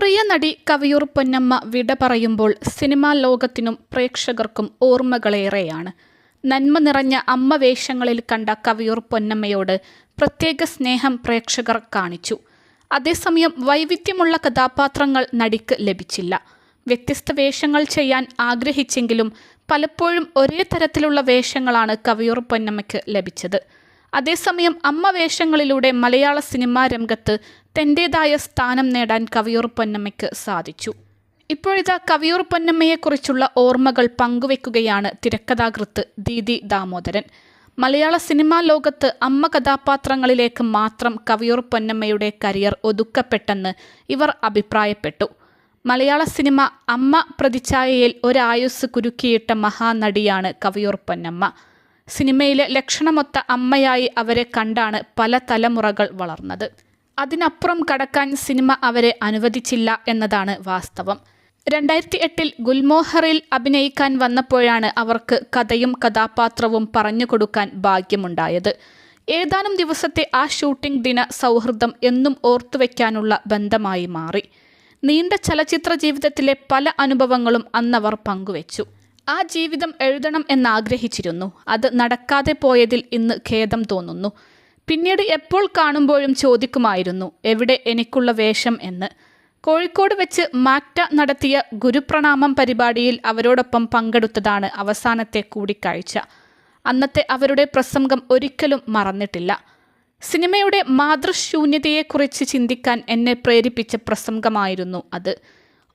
പ്രിയ നടി കവിയൂർ പൊന്നമ്മ വിട പറയുമ്പോൾ സിനിമാ ലോകത്തിനും പ്രേക്ഷകർക്കും ഓർമ്മകളേറെയാണ്. നന്മ നിറഞ്ഞ അമ്മ വേഷങ്ങളിൽ കണ്ട കവിയൂർ പൊന്നമ്മയോട് പ്രത്യേക സ്നേഹം പ്രേക്ഷകർ കാണിച്ചു. അതേസമയം വൈവിധ്യമുള്ള കഥാപാത്രങ്ങൾ നടിക്ക് ലഭിച്ചില്ല. വ്യത്യസ്ത വേഷങ്ങൾ ചെയ്യാൻ ആഗ്രഹിച്ചെങ്കിലും പലപ്പോഴും ഒരേ തരത്തിലുള്ള വേഷങ്ങളാണ് കവിയൂർ പൊന്നമ്മയ്ക്ക് ലഭിച്ചത്. അതേസമയം അമ്മ വേഷങ്ങളിലൂടെ മലയാള സിനിമാ രംഗത്ത് തൻ്റേതായ സ്ഥാനം നേടാൻ കവിയൂർ പൊന്നമ്മയ്ക്ക് സാധിച്ചു. ഇപ്പോഴിതാ കവിയൂർ പൊന്നമ്മയെക്കുറിച്ചുള്ള ഓർമ്മകൾ പങ്കുവെക്കുകയാണ് തിരക്കഥാകൃത്ത് ദീദി ദാമോദരൻ. മലയാള സിനിമാ ലോകത്ത് അമ്മ കഥാപാത്രങ്ങളിലേക്ക് മാത്രം കവിയൂർ പൊന്നമ്മയുടെ കരിയർ ഒതുക്കപ്പെട്ടെന്ന് ഇവർ അഭിപ്രായപ്പെട്ടു. മലയാള സിനിമ അമ്മ പ്രതിച്ഛായയിൽ ഒരായുസ് കുരുക്കിയിട്ട മഹാനടിയാണ് കവിയൂർ പൊന്നമ്മ. സിനിമയിലെ ലക്ഷണമൊത്ത അമ്മയായി അവരെ കണ്ടാണ് പല തലമുറകൾ വളർന്നത്. അതിനപ്പുറം കടക്കാൻ സിനിമ അവരെ അനുവദിച്ചില്ല എന്നതാണ് വാസ്തവം. 2008 ഗുൽമോഹറിൽ അഭിനയിക്കാൻ വന്നപ്പോഴാണ് അവർക്ക് കഥയും കഥാപാത്രവും പറഞ്ഞുകൊടുക്കാൻ ഭാഗ്യമുണ്ടായത്. ഏതാനും ദിവസത്തെ ആ ഷൂട്ടിംഗ് ദിന സൗഹൃദം എന്നും ഓർത്തുവെക്കാനുള്ള ബന്ധമായി മാറി. നീണ്ട ചലച്ചിത്ര ജീവിതത്തിലെ പല അനുഭവങ്ങളും അന്നവർ പങ്കുവെച്ചു. ആ ജീവിതം എഴുതണം എന്നാഗ്രഹിച്ചിരുന്നു. അത് നടക്കാതെ പോയതിൽ ഇന്ന് ഖേദം തോന്നുന്നു. പിന്നീട് എപ്പോൾ കാണുമ്പോഴും ചോദിക്കുമായിരുന്നു, എവിടെ എനിക്കുള്ള വേഷം എന്ന്. കോഴിക്കോട് വെച്ച് മാക്ട നടത്തിയ ഗുരുപ്രണാമം പരിപാടിയിൽ അവരോടൊപ്പം പങ്കെടുത്തതാണ് അവസാനത്തെ കൂടിക്കാഴ്ച. അന്നത്തെ അവരുടെ പ്രസംഗം ഒരിക്കലും മറന്നിട്ടില്ല. സിനിമയുടെ മാതൃശൂന്യതയെക്കുറിച്ച് ചിന്തിക്കാൻ എന്നെ പ്രേരിപ്പിച്ച പ്രസംഗമായിരുന്നു അത്.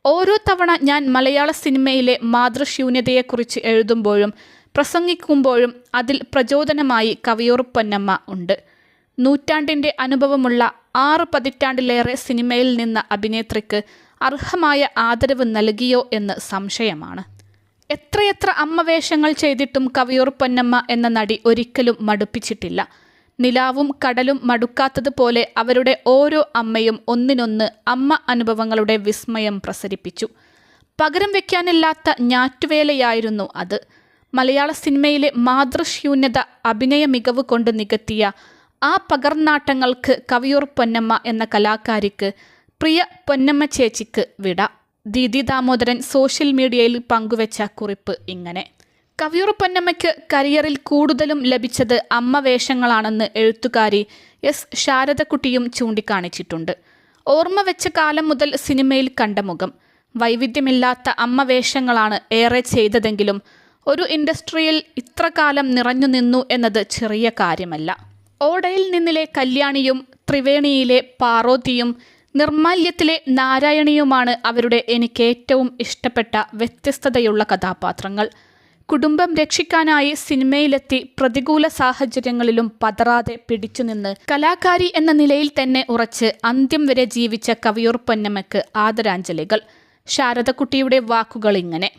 ഓരോ തവണ ഞാൻ മലയാള സിനിമയിലെ മാതൃശൂന്യതയെക്കുറിച്ച് എഴുതുമ്പോഴും പ്രസംഗിക്കുമ്പോഴും അതിൽ പ്രചോദനമായി കവിയൂർ പൊന്നമ്മ ഉണ്ട്. നൂറ്റാണ്ടിൻ്റെ അനുഭവമുള്ള 6 പതിറ്റാണ്ടിലേറെ സിനിമയിൽ നിന്ന അഭിനേത്രിക്ക് അർഹമായ ആദരവ് നൽകിയോ എന്ന് സംശയമാണ്. എത്രയെത്ര അമ്മവേഷങ്ങൾ ചെയ്തിട്ടും കവിയൂർ പൊന്നമ്മ എന്ന നടി ഒരിക്കലും മടുപ്പിച്ചിട്ടില്ല. നിലാവും കടലും മടുക്കാത്തതുപോലെ അവരുടെ ഓരോ അമ്മയും ഒന്നിനൊന്ന് അമ്മ അനുഭവങ്ങളുടെ വിസ്മയം പ്രസരിപ്പിച്ചു. പകരം വയ്ക്കാനില്ലാത്ത ഞാറ്റുവേലയായിരുന്നു അത്. മലയാള സിനിമയിലെ മാതൃശൂന്യത അഭിനയ മികവ് കൊണ്ട് നികത്തിയ ആ പകർനാട്ടങ്ങൾക്ക് കവിയൂർ പൊന്നമ്മ എന്ന കലാകാരിക്ക്, പ്രിയ പൊന്നമ്മ ചേച്ചിക്ക് വിട. ദീദി ദാമോദരൻ സോഷ്യൽ മീഡിയയിൽ പങ്കുവെച്ച കുറിപ്പ് ഇങ്ങനെ: കവിയൂർ പൊന്നമ്മയ്ക്ക് കരിയറിൽ കൂടുതലും ലഭിച്ചത് അമ്മ വേഷങ്ങളാണെന്ന് എഴുത്തുകാരി എസ് ശാരദക്കുട്ടിയും ചൂണ്ടിക്കാണിച്ചിട്ടുണ്ട്. ഓർമ്മ വെച്ച കാലം മുതൽ സിനിമയിൽ കണ്ട മുഖം. വൈവിധ്യമില്ലാത്ത അമ്മ വേഷങ്ങളാണ് ഏറെ ചെയ്തതെങ്കിലും ഒരു ഇൻഡസ്ട്രിയിൽ ഇത്ര കാലം നിറഞ്ഞു നിന്നു എന്നത് ചെറിയ കാര്യമല്ല. ഓടയിൽ നിന്നിലെ കല്യാണിയും ത്രിവേണിയിലെ പാർവതിയും നിർമാല്യത്തിലെ നാരായണിയുമാണ് അവരുടെ എനിക്കേറ്റവും ഇഷ്ടപ്പെട്ട വ്യത്യസ്തതയുള്ള കഥാപാത്രങ്ങൾ. കുടുംബം രക്ഷിക്കാനായി സിനിമയിലെത്തി പ്രതികൂല സാഹചര്യങ്ങളിലും പതറാതെ പിടിച്ചുനിന്ന് കലാകാരി എന്ന നിലയിൽ തന്നെ ഉറച്ച് അന്ത്യം വരെ ജീവിച്ച കവിയൂർ പൊന്നമ്മയ്ക്ക് ആദരാഞ്ജലികൾ. ശാരദക്കുട്ടിയുടെ വാക്കുകൾ ഇങ്ങനെ: